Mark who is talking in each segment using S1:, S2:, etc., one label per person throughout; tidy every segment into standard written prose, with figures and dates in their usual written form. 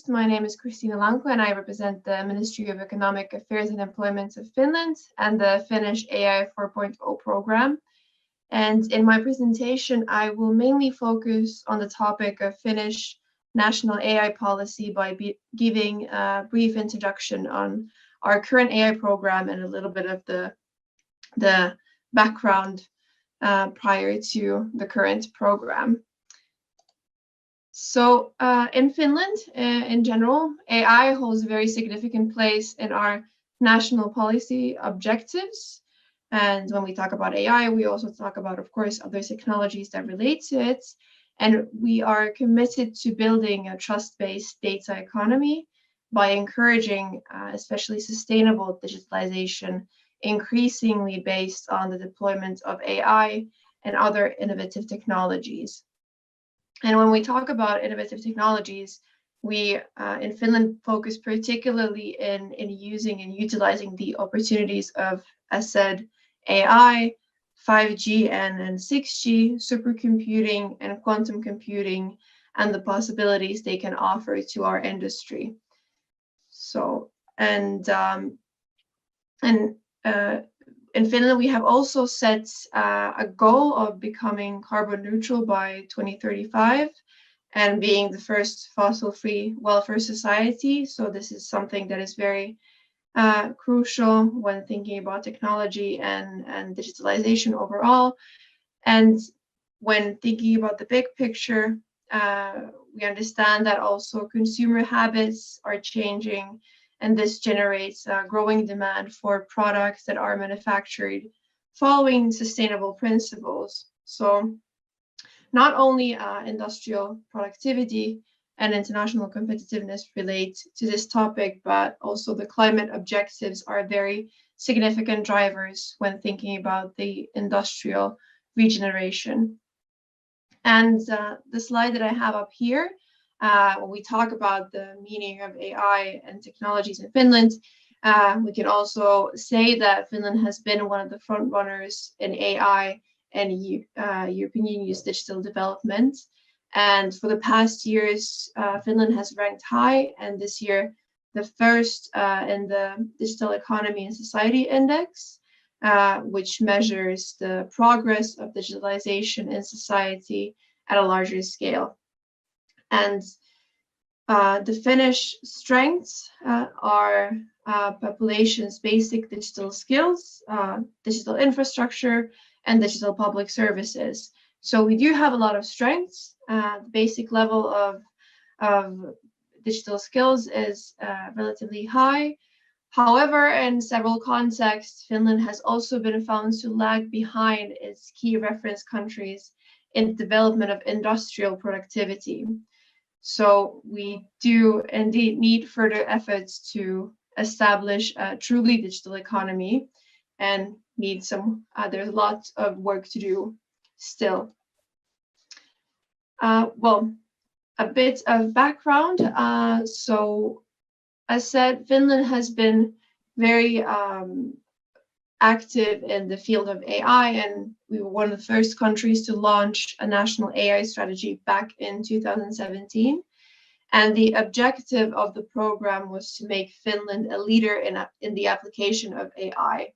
S1: My name is Kristine Alanko and I represent the Ministry of Economic Affairs and Employment of Finland and the Finnish AI 4.0 program. And in my presentation, I will mainly focus on the topic of Finnish national AI policy by giving a brief introduction on our current AI program and a little bit of the background prior to the current program. So in Finland, in general, AI holds a very significant place in our national policy objectives. And when we talk about AI, we also talk about, of course, other technologies that relate to it. And we are committed to building a trust-based data economy by encouraging especially sustainable digitalization, increasingly based on the deployment of AI and other innovative technologies. And when we talk about innovative technologies, we in Finland focus particularly in using and utilizing the opportunities of, as said, AI, 5G and 6G, supercomputing and quantum computing, and the possibilities they can offer to our industry. So, in Finland, we have also set a goal of becoming carbon neutral by 2035 and being the first fossil-free welfare society. So this is something that is very crucial when thinking about technology and digitalization overall. And when thinking about the big picture, we understand that also consumer habits are changing, and this generates a growing demand for products that are manufactured following sustainable principles. So not only industrial productivity and international competitiveness relate to this topic, but also the climate objectives are very significant drivers when thinking about the industrial regeneration. And the slide that I have up here, when we talk about the meaning of AI and technologies in Finland, we can also say that Finland has been one of the front runners in AI and European Union's digital development. And for the past years, Finland has ranked high, and this year, the first in the Digital Economy and Society Index, which measures the progress of digitalization in society at a larger scale. And the Finnish strengths are population's basic digital skills, digital infrastructure, and digital public services. So we do have a lot of strengths. The basic level of digital skills is relatively high. However, in several contexts, Finland has also been found to lag behind its key reference countries in the development of industrial productivity. So we do indeed need further efforts to establish a truly digital economy and need some, there's a lot of work to do still. Well, a bit of background. So as said, Finland has been very active in the field of AI, and we were one of the first countries to launch a national AI strategy back in 2017. And the objective of the program was to make Finland a leader in the application of AI.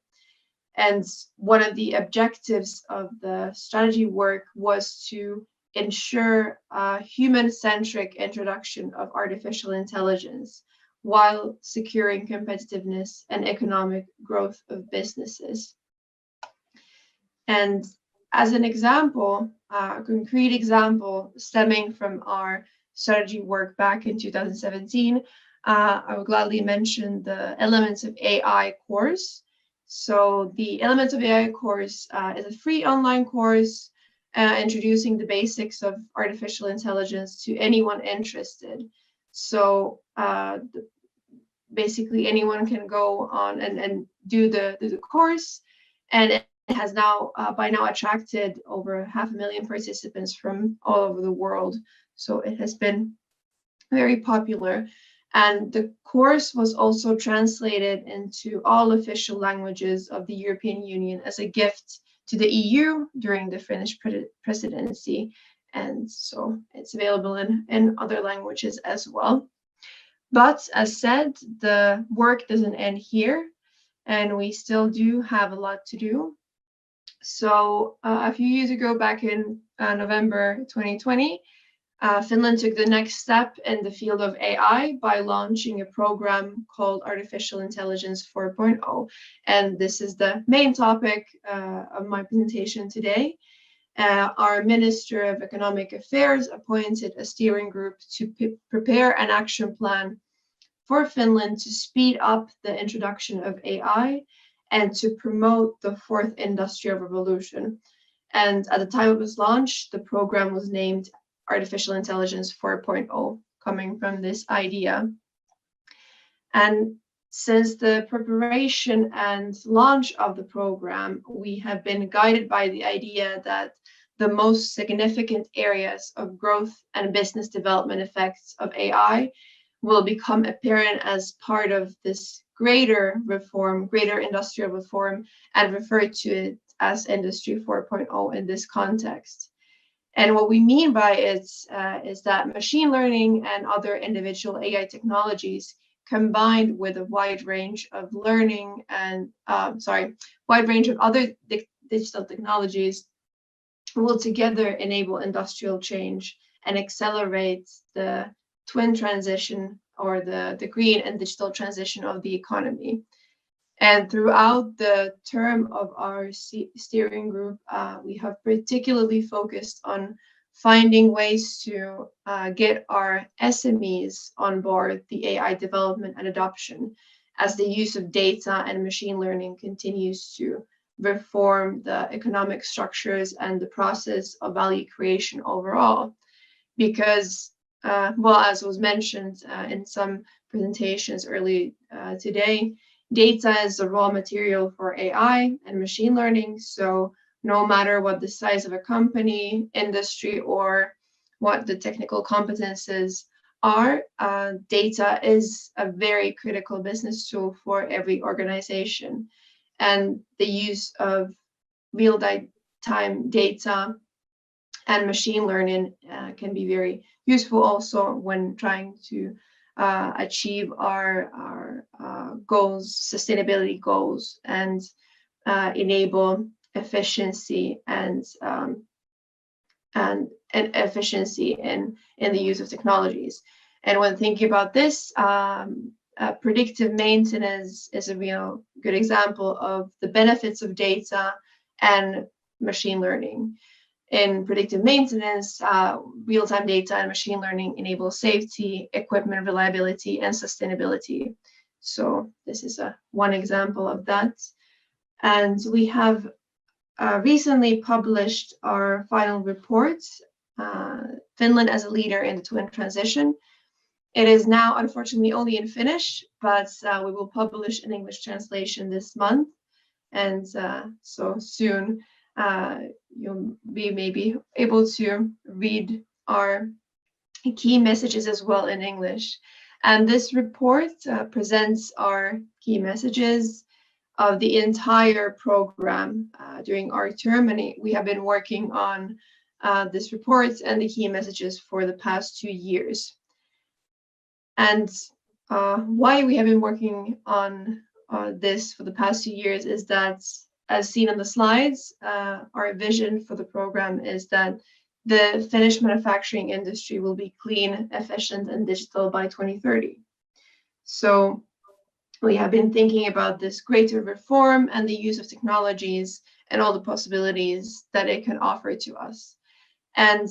S1: And one of the objectives of the strategy work was to ensure a human-centric introduction of artificial intelligence while securing competitiveness and economic growth of businesses. And as an example, a concrete example stemming from our strategy work back in 2017, I would gladly mention the Elements of AI course. So the Elements of AI course is a free online course introducing the basics of artificial intelligence to anyone interested. So basically anyone can go on and do the course, and it has now by now attracted over 500,000 participants from all over the world. So it has been very popular. And the course was also translated into all official languages of the European Union as a gift to the EU during the Finnish presidency. And so it's available in other languages as well. But as said, the work doesn't end here, and we still do have a lot to do. So a few years ago, back in November 2020, Finland took the next step in the field of AI by launching a program called Artificial Intelligence 4.0. And this is the main topic of my presentation today. Our Minister of Economic Affairs appointed a steering group to prepare an action plan for Finland to speed up the introduction of AI and to promote the fourth industrial revolution. And at the time of its launch, the program was named Artificial Intelligence 4.0, coming from this idea. And since the preparation and launch of the program, we have been guided by the idea that the most significant areas of growth and business development effects of AI will become apparent as part of this greater reform, greater industrial reform, and refer to it as Industry 4.0 in this context. And what we mean by it is that machine learning and other individual AI technologies combined with a wide range of learning and wide range of other digital technologies will together enable industrial change and accelerate the twin transition, or the green and digital transition of the economy. And throughout the term of our steering group, we have particularly focused on finding ways to get our SMEs on board the AI development and adoption, as the use of data and machine learning continues to reform the economic structures and the process of value creation overall. Because, as was mentioned in some presentations early today, data is the raw material for AI and machine learning. So no matter what the size of a company, industry, or what the technical competences are, data is a very critical business tool for every organization. And the use of real-time data and machine learning can be very useful also when trying to achieve our goals, sustainability goals, and enable efficiency and efficiency in the use of technologies. And when thinking about this, predictive maintenance is a real good example of the benefits of data and machine learning. In predictive maintenance, real-time data and machine learning enable safety, equipment reliability, and sustainability. So this is one example of that. And we have recently published our final report, Finland as a leader in the twin transition. It is now unfortunately only in Finnish, but we will publish an English translation this month. And so soon you'll be maybe able to read our key messages as well in English. And this report presents our key messages of the entire program during our term. And we have been working on this report and the key messages for the past 2 years. And why we have been working on this for the past 2 years is that, as seen on the slides, our vision for the program is that the Finnish manufacturing industry will be clean, efficient, and digital by 2030. So we have been thinking about this greater reform and the use of technologies and all the possibilities that it can offer to us. And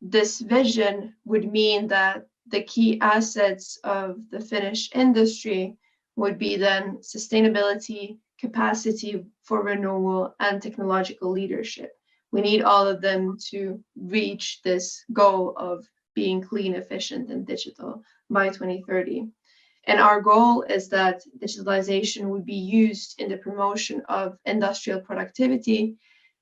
S1: this vision would mean that the key assets of the Finnish industry would be then sustainability, capacity for renewal, and technological leadership. We need all of them to reach this goal of being clean, efficient, and digital by 2030. And our goal is that digitalization would be used in the promotion of industrial productivity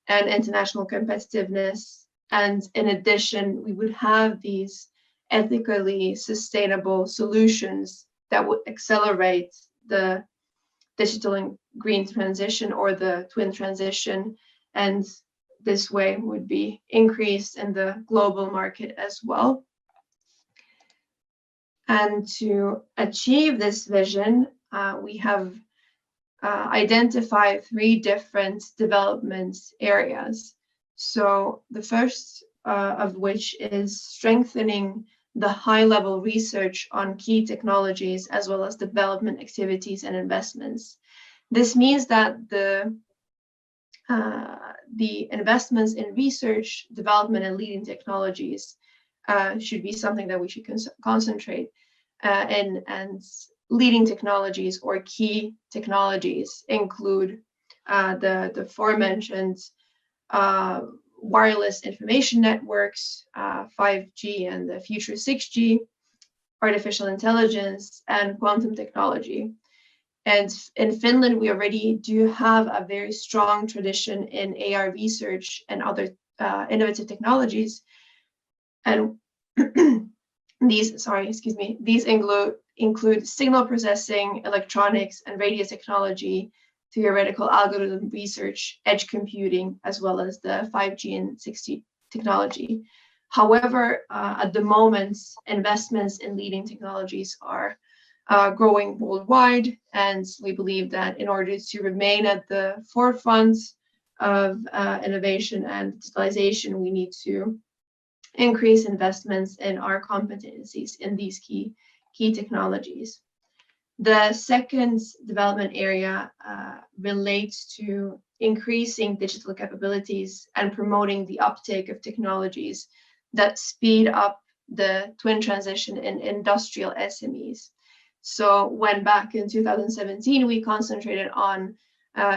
S1: and international competitiveness. And in addition, we would have these ethically sustainable solutions that would accelerate the digital and green transition, or the twin transition, and this way would be increased in the global market as well. And to achieve this vision, we have identified 3 different development areas. So the first of which is strengthening the high-level research on key technologies as well as development activities and investments. This means that the investments in research, development, and leading technologies should be something that we should concentrate in. And leading technologies or key technologies include the aforementioned wireless information networks, 5G and the future 6G, artificial intelligence, and quantum technology. And in Finland, we already do have a very strong tradition in AI research and other innovative technologies. And these include signal processing, electronics, and radio technology, theoretical algorithm research, edge computing, as well as the 5G and 6G technology. However, at the moment, investments in leading technologies are growing worldwide, and we believe that in order to remain at the forefront of innovation and digitalization, we need to increase investments in our competencies in these key technologies. The second development area relates to increasing digital capabilities and promoting the uptake of technologies that speed up the twin transition in industrial SMEs. So when back in 2017, we concentrated on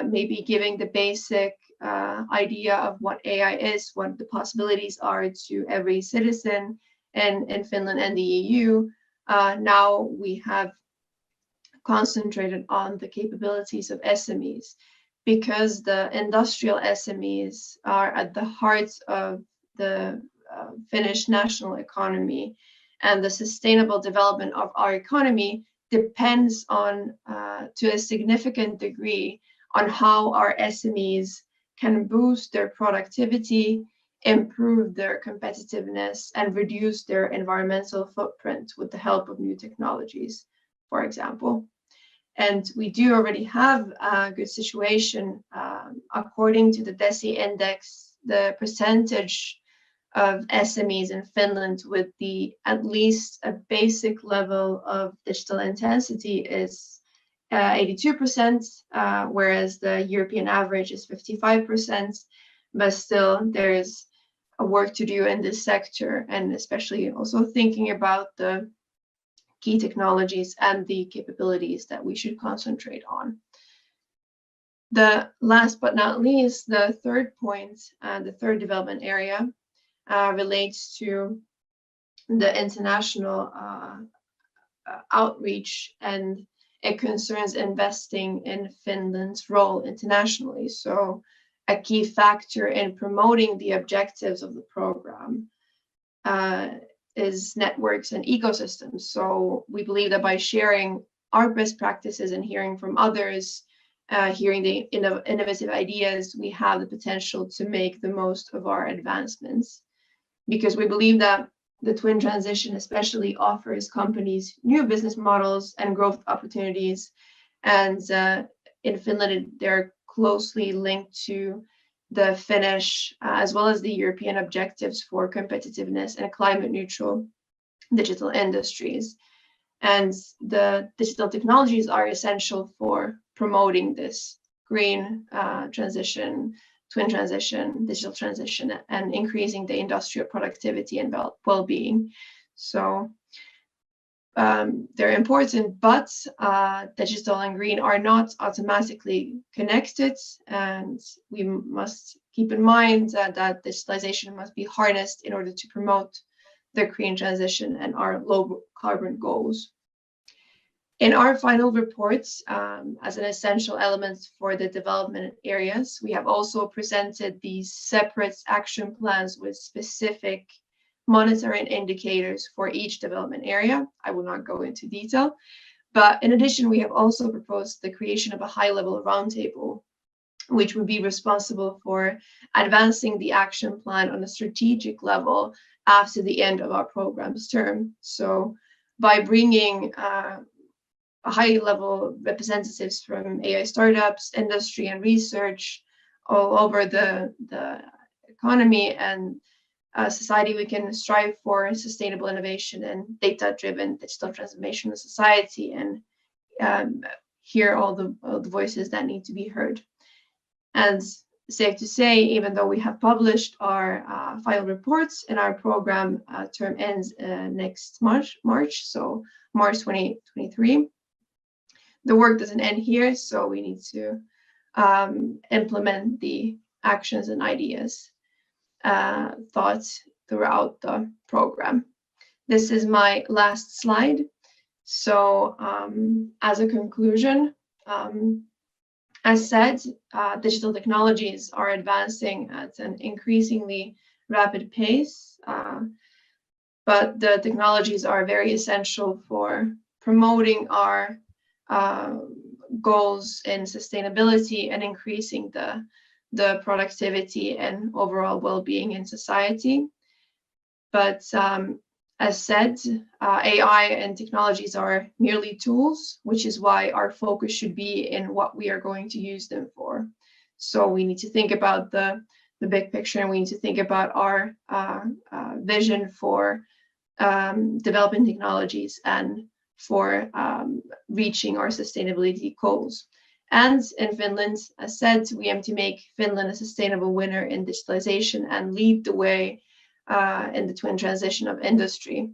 S1: maybe giving the basic idea of what AI is, what the possibilities are to every citizen in Finland and the EU. Now we have concentrated on the capabilities of SMEs, because the industrial SMEs are at the heart of the Finnish national economy, and the sustainable development of our economy depends on, to a significant degree, on how our SMEs can boost their productivity, improve their competitiveness, and reduce their environmental footprint with the help of new technologies, for example. And we do already have a good situation. According to the DESI index, the percentage of SMEs in Finland with at least a basic level of digital intensity is 82%, whereas the European average is 55%. But still, there's a work to do in this sector, and especially also thinking about the key technologies and the capabilities that we should concentrate on. The last but not least, the third point, the third development area, relates to the international outreach, and it concerns investing in Finland's role internationally. So a key factor in promoting the objectives of the program is networks and ecosystems. So we believe that by sharing our best practices and hearing from others, hearing the innovative ideas, we have the potential to make the most of our advancements. Because we believe that the twin transition especially offers companies new business models and growth opportunities. And in Finland, they're closely linked to the Finnish as well as the European objectives for competitiveness and climate neutral digital industries. And the digital technologies are essential for promoting this green transition, twin transition, digital transition, and increasing the industrial productivity and well-being. So they're important, but digital and green are not automatically connected, and we must keep in mind that digitalization must be harnessed in order to promote the green transition and our low carbon goals. In our final reports, as an essential element for the development areas, we have also presented these separate action plans with specific monitoring indicators for each development area. I will not go into detail, but in addition, we have also proposed the creation of a high-level roundtable, which would be responsible for advancing the action plan on a strategic level after the end of our program's term. So by bringing high-level representatives from AI startups, industry, and research all over the economy and society, we can strive for sustainable innovation and data-driven digital transformation of society, and hear all the voices that need to be heard. And safe to say, even though we have published our final reports and our program term ends next March, so March 2023, the work doesn't end here, so we need to implement the actions and ideas thoughts throughout the program. This is my last slide. So as a conclusion, as said, digital technologies are advancing at an increasingly rapid pace, but the technologies are very essential for promoting our goals in sustainability and increasing the productivity and overall well-being in society. But as said, AI and technologies are merely tools, which is why our focus should be in what we are going to use them for. So we need to think about the big picture, and we need to think about our vision for developing technologies and for reaching our sustainability goals. And in Finland, as said, we aim to make Finland a sustainable winner in digitalization and lead the way in the twin transition of industry.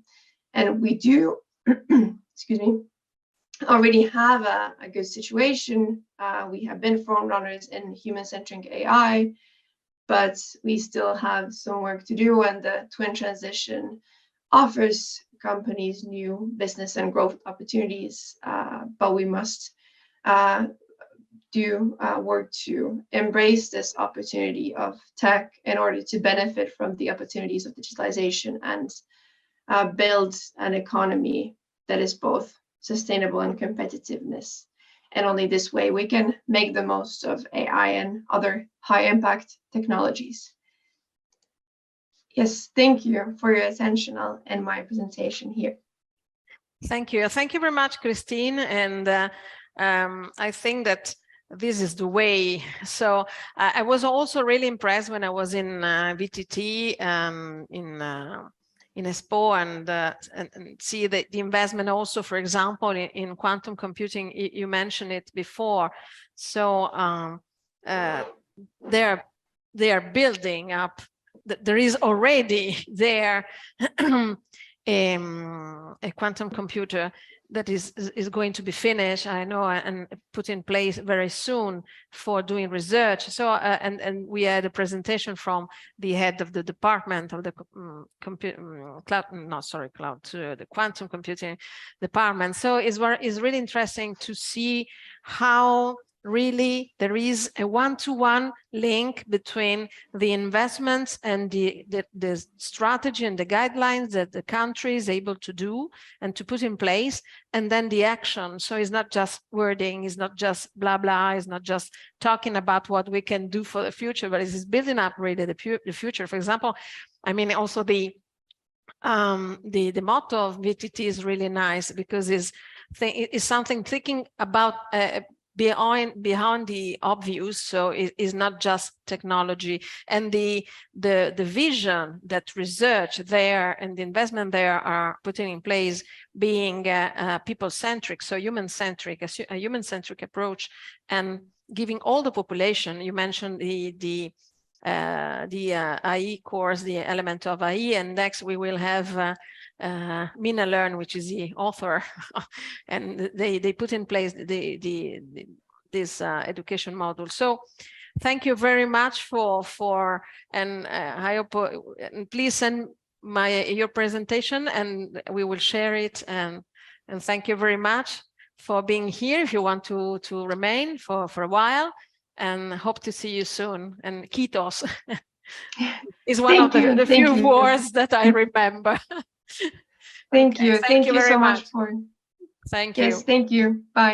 S1: And we do, excuse me, already have a good situation. We have been front runners in human-centric AI, but we still have some work to do, and the twin transition offers companies new business and growth opportunities, but we must do work to embrace this opportunity of tech in order to benefit from the opportunities of digitalization and build an economy that is both sustainable and competitiveness. And only this way we can make the most of AI and other high impact technologies. Yes, thank you for your attention. I'll end my presentation here.
S2: Thank you. Thank you very much, Kristine. And I think that this is the way. So I was also really impressed when I was in VTT in Espoo and see the investment also, for example, in quantum computing. You mentioned it before. So they are building up. There is already there a quantum computer that is going to be finished, I know, and put in place very soon for doing research. So and we had a presentation from the head of the department of the the quantum computing department. So it's really interesting to see how really there is a one-to-one link between the investments and the strategy and the guidelines that the country is able to do and to put in place, and then the action. So it's not just wording, it's not just blah blah, it's not just talking about what we can do for the future, but it's building up really the future. For example, I mean, also the motto of VTT is really nice, because it's something thinking about behind the obvious. So it is not just technology, and the vision that research there and the investment there are putting in place being people-centric, so human-centric, a human-centric approach, and giving all the population. You mentioned the AI course, the element of AI, and next we will have Minna Learn, which is the author, and they put in place this education module. So thank you very much for and I hope and please send your presentation and we will share it, and thank you very much for being here. If you want to remain for a while, and hope to see you soon. And kiitos is one of the few words that I remember.
S1: Thank you. Thank you so much for.
S2: Thank you.
S1: Yes, thank you. Bye.